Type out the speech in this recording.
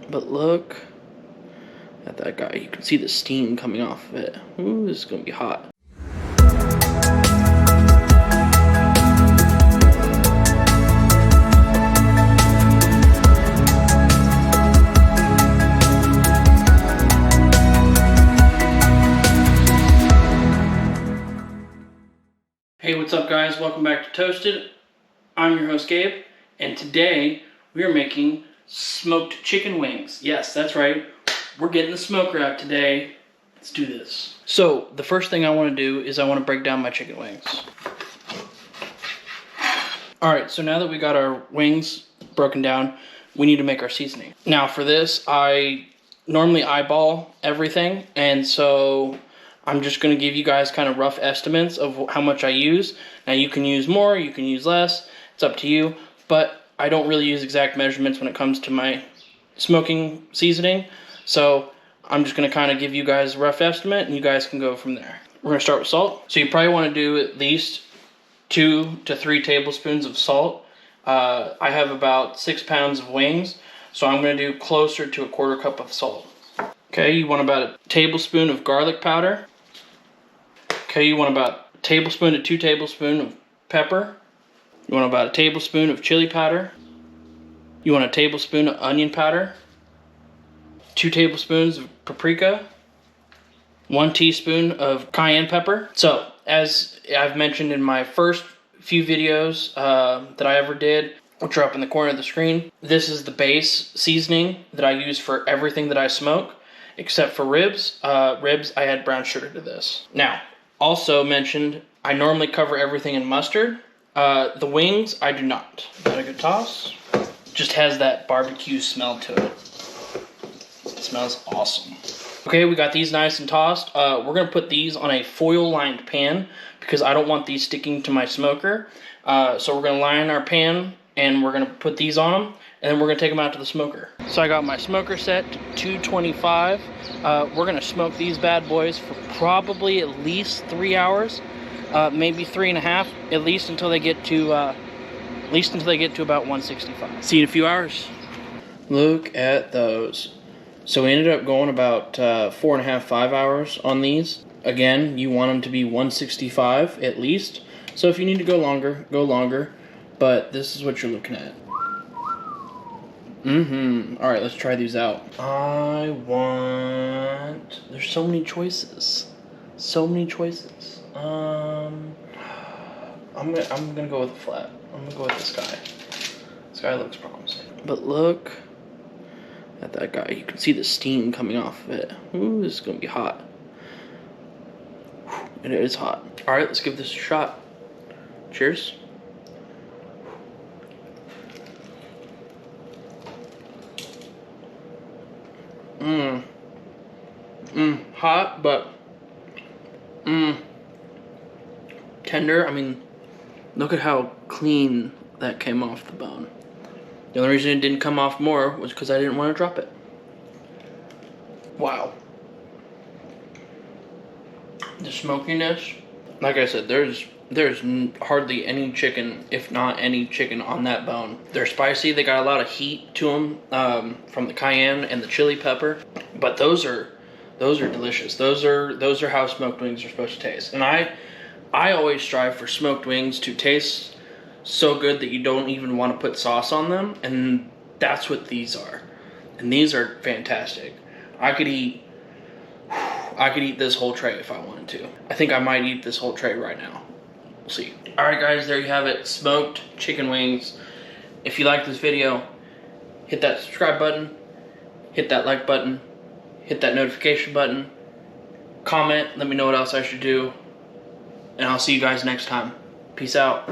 But look at that guy. You can see the steam coming off of it. Ooh, this is gonna be hot. Hey, what's up guys? Welcome back to Toasted. I'm your host Gabe, and today we are making smoked chicken wings. Yes, that's right. We're getting the smoker out today. Let's do this. So, the first thing I want to do is I want to break down my chicken wings. Alright, so now that we got our wings broken down, we need to make our seasoning. Now for this, I normally eyeball everything, and so I'm just going to give you guys kind of rough estimates of how much I use. Now you can use more, you can use less, it's up to you, but I don't really use exact measurements when it comes to my smoking seasoning, so I'm just going to kind of give you guys a rough estimate and you guys can go from there. We're going to start with salt. So you probably want to do at least 2 to 3 tablespoons of salt. I have about 6 pounds of wings, so I'm going to do closer to a 1/4 cup of salt. Okay, you want about a tablespoon of garlic powder. Okay, you want about a tablespoon to 2 tablespoons of pepper. You want about a tablespoon of chili powder. You want a tablespoon of onion powder. 2 tablespoons of paprika. 1 teaspoon of cayenne pepper. So, as I've mentioned in my first few videos that I ever did, which are up in the corner of the screen, this is the base seasoning that I use for everything that I smoke, except for ribs. Ribs, I add brown sugar to this. Now, also mentioned, I normally cover everything in mustard. The wings, I do not. Got a good toss. Just has that barbecue smell to it. It smells awesome. Okay, we got these nice and tossed. We're gonna put these on a foil-lined pan because I don't want these sticking to my smoker. So we're gonna line our pan and we're gonna put these on them, and then we're gonna take them out to the smoker. So I got my smoker set to 225. We're gonna smoke these bad boys for probably at least 3 hours, maybe 3.5, at least until they get to about 165. See you in a few hours. Look at those. So we ended up going about 4.5, 5 hours on these. Again, you want them to be 165 at least. So if you need to go longer, go longer. But this is what you're looking at. Alright, let's try these out. There's so many choices. So many choices. I'm gonna go with a flat. I'm gonna go with this guy. This guy looks promising. But look at that guy. You can see the steam coming off of it. Ooh, this is gonna be hot. And it is hot. Alright, let's give this a shot. Cheers. Hot, but tender. I mean, look at how clean that came off the bone. The only reason it didn't come off more was because I didn't want to drop it. Wow. The smokiness, like I said, there's hardly any chicken, if not any chicken, on that bone. They're spicy. They got a lot of heat to them from the cayenne and the chili pepper. But those are delicious. Those are how smoked wings are supposed to taste. And I always strive for smoked wings to taste so good that you don't even want to put sauce on them. And that's what these are. And these are fantastic. I could eat this whole tray if I wanted to. I think I might eat this whole tray right now. We'll see. Alright guys, there you have it. Smoked chicken wings. If you like this video, hit that subscribe button, hit that like button, hit that notification button, comment, let me know what else I should do, and I'll see you guys next time. Peace out.